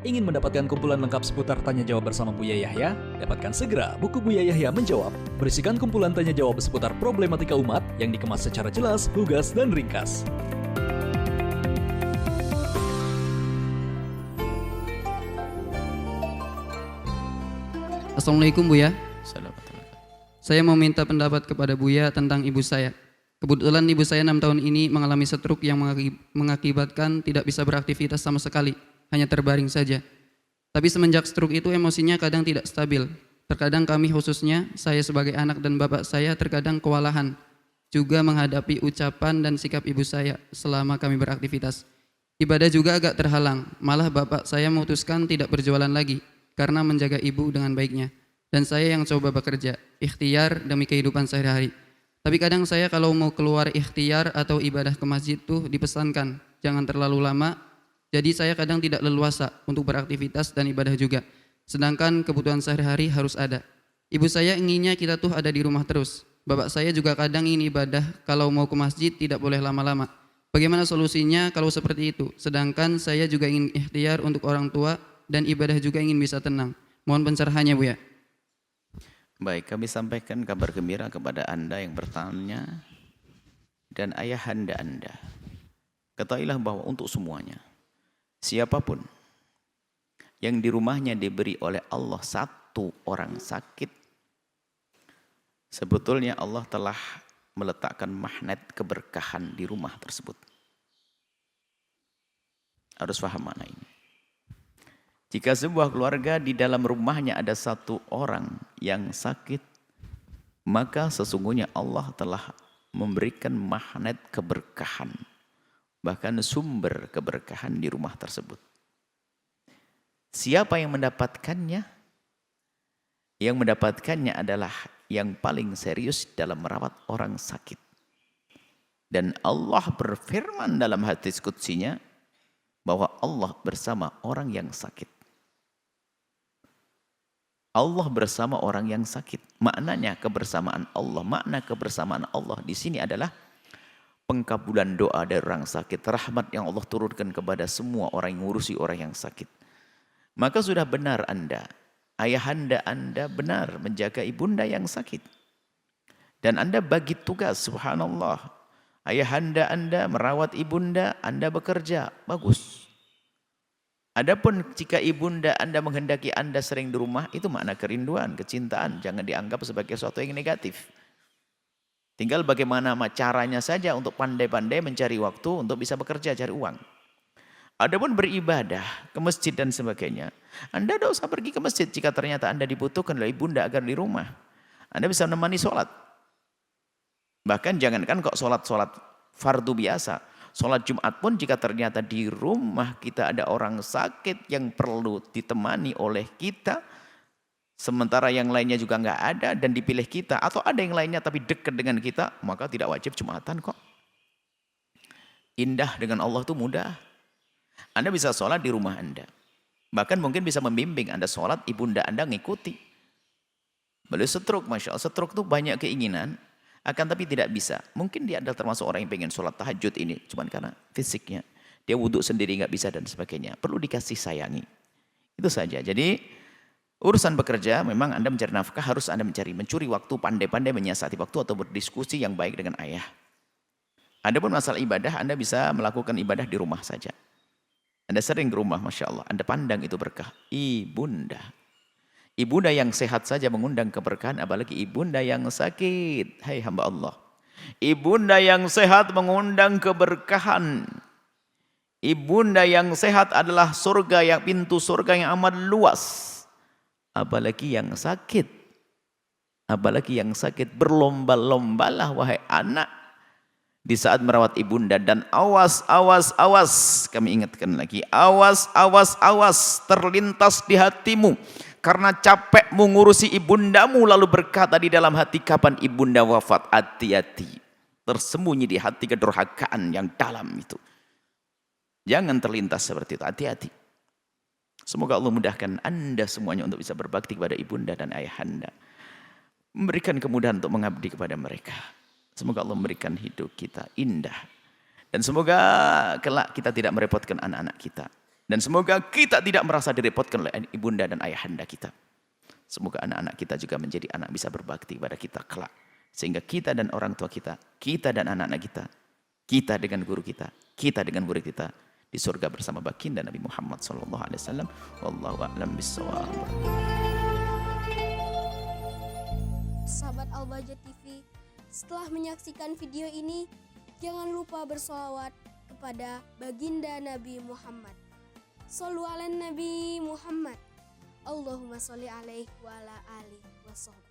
Ingin mendapatkan kumpulan lengkap seputar Tanya Jawab bersama Buya Yahya? Dapatkan segera buku Buya Yahya Menjawab, berisikan kumpulan tanya jawab seputar problematika umat yang dikemas secara jelas, lugas, dan ringkas. Assalamualaikum Buya. Assalamualaikum. Saya mau minta pendapat kepada Buya tentang ibu saya. Kebetulan ibu saya 6 tahun ini mengalami stroke yang mengakibatkan tidak bisa beraktivitas sama sekali, hanya terbaring saja. Tapi semenjak stroke itu emosinya kadang tidak stabil. Terkadang kami khususnya, saya sebagai anak dan bapak saya terkadang kewalahan juga menghadapi ucapan dan sikap ibu saya selama kami beraktivitas. Ibadah juga agak terhalang, malah bapak saya memutuskan tidak berjualan lagi karena menjaga ibu dengan baiknya. Dan saya yang coba bekerja, ikhtiar demi kehidupan sehari-hari. Tapi kadang saya kalau mau keluar ikhtiar atau ibadah ke masjid tuh dipesankan, jangan terlalu lama. Jadi saya kadang tidak leluasa untuk beraktivitas dan ibadah juga. Sedangkan kebutuhan sehari-hari harus ada. Ibu saya inginnya kita tuh ada di rumah terus. Bapak saya juga kadang ingin ibadah kalau mau ke masjid tidak boleh lama-lama. Bagaimana solusinya kalau seperti itu? Sedangkan saya juga ingin ikhtiar untuk orang tua dan ibadah juga ingin bisa tenang. Mohon pencerahannya Bu ya. Baik, kami sampaikan kabar gembira kepada Anda yang bertanya dan ayahanda Anda. Ketahuilah bahwa untuk semuanya, siapapun yang di rumahnya diberi oleh Allah satu orang sakit, sebetulnya Allah telah meletakkan magnet keberkahan di rumah tersebut. Harus paham mana ini. Jika sebuah keluarga di dalam rumahnya ada satu orang yang sakit, maka sesungguhnya Allah telah memberikan magnet keberkahan, bahkan sumber keberkahan di rumah tersebut. Siapa yang mendapatkannya? Yang mendapatkannya adalah yang paling serius dalam merawat orang sakit. Dan Allah berfirman dalam hadis qudsinya bahwa Allah bersama orang yang sakit. Allah bersama orang yang sakit. Maknanya kebersamaan Allah. Makna kebersamaan Allah di sini adalah pengkabulan doa dari orang sakit. Rahmat yang Allah turunkan kepada semua orang yang ngurusi orang yang sakit. Maka sudah benar Anda. Ayahanda Anda benar menjaga ibunda yang sakit. Dan Anda bagi tugas, subhanallah. Ayahanda Anda merawat ibunda, Anda bekerja. Bagus. Adapun jika ibunda Anda menghendaki Anda sering di rumah, itu makna kerinduan, kecintaan. Jangan dianggap sebagai sesuatu yang negatif. Tinggal bagaimana caranya saja untuk pandai-pandai mencari waktu untuk bisa bekerja, cari uang. Adapun beribadah ke masjid dan sebagainya, Anda tidak usah pergi ke masjid jika ternyata Anda dibutuhkan oleh ibunda agar di rumah. Anda bisa menemani sholat. Bahkan jangankan kok sholat fardu biasa. Sholat Jumat pun jika ternyata di rumah kita ada orang sakit yang perlu ditemani oleh kita, sementara yang lainnya juga nggak ada dan dipilih kita, atau ada yang lainnya tapi dekat dengan kita, maka tidak wajib Jumatan kok. Indah dengan Allah itu mudah. Anda bisa sholat di rumah Anda. Bahkan mungkin bisa membimbing Anda sholat, ibunda Anda ngikuti. Beliau stroke, Masya Allah. Stroke itu banyak keinginan, akan tapi tidak bisa. Mungkin dia adalah termasuk orang yang pengen sholat tahajud ini, cuman karena fisiknya. Dia wudhu sendiri nggak bisa dan sebagainya. Perlu dikasih sayangi. Itu saja. Jadi urusan bekerja, memang Anda mencari nafkah, harus Anda mencuri waktu, pandai-pandai menyiasati waktu atau berdiskusi yang baik dengan ayah. Adapun masalah ibadah, Anda bisa melakukan ibadah di rumah saja. Anda sering ke rumah, Masya Allah. Anda pandang itu berkah. Ibunda. Ibunda yang sehat saja mengundang keberkahan, apalagi ibunda yang sakit. Hai hamba Allah. Ibunda yang sehat mengundang keberkahan. Ibunda yang sehat adalah surga, yang pintu surga yang amat luas. Apalagi yang sakit. Apalagi yang sakit. Berlomba-lombalah wahai anak di saat merawat ibunda. Dan awas, kami ingatkan lagi, awas, terlintas di hatimu karena capek mengurusi ibundamu lalu berkata di dalam hati, kapan ibunda wafat? Hati-hati, tersembunyi di hati kedurhakaan yang dalam itu. Jangan terlintas seperti itu, hati-hati. Semoga Allah mudahkan Anda semuanya untuk bisa berbakti kepada ibunda dan ayahanda, memberikan kemudahan untuk mengabdi kepada mereka. Semoga Allah memberikan hidup kita indah. Dan semoga kelak kita tidak merepotkan anak-anak kita. Dan semoga kita tidak merasa direpotkan oleh ibunda dan ayahanda kita. Semoga anak-anak kita juga menjadi anak bisa berbakti pada kita kelak. Sehingga kita dan orang tua kita dan anak-anak kita dengan guru kita dengan murid kita di surga bersama baginda Nabi Muhammad SAW. Wallahu a'lam bishawab. Sahabat Al-Bahjah TV, setelah menyaksikan video ini, jangan lupa bersolawat kepada baginda Nabi Muhammad. Shollu ala Nabi Muhammad. Allahumma sholli alaihi wa ala alihi wa sahbihi.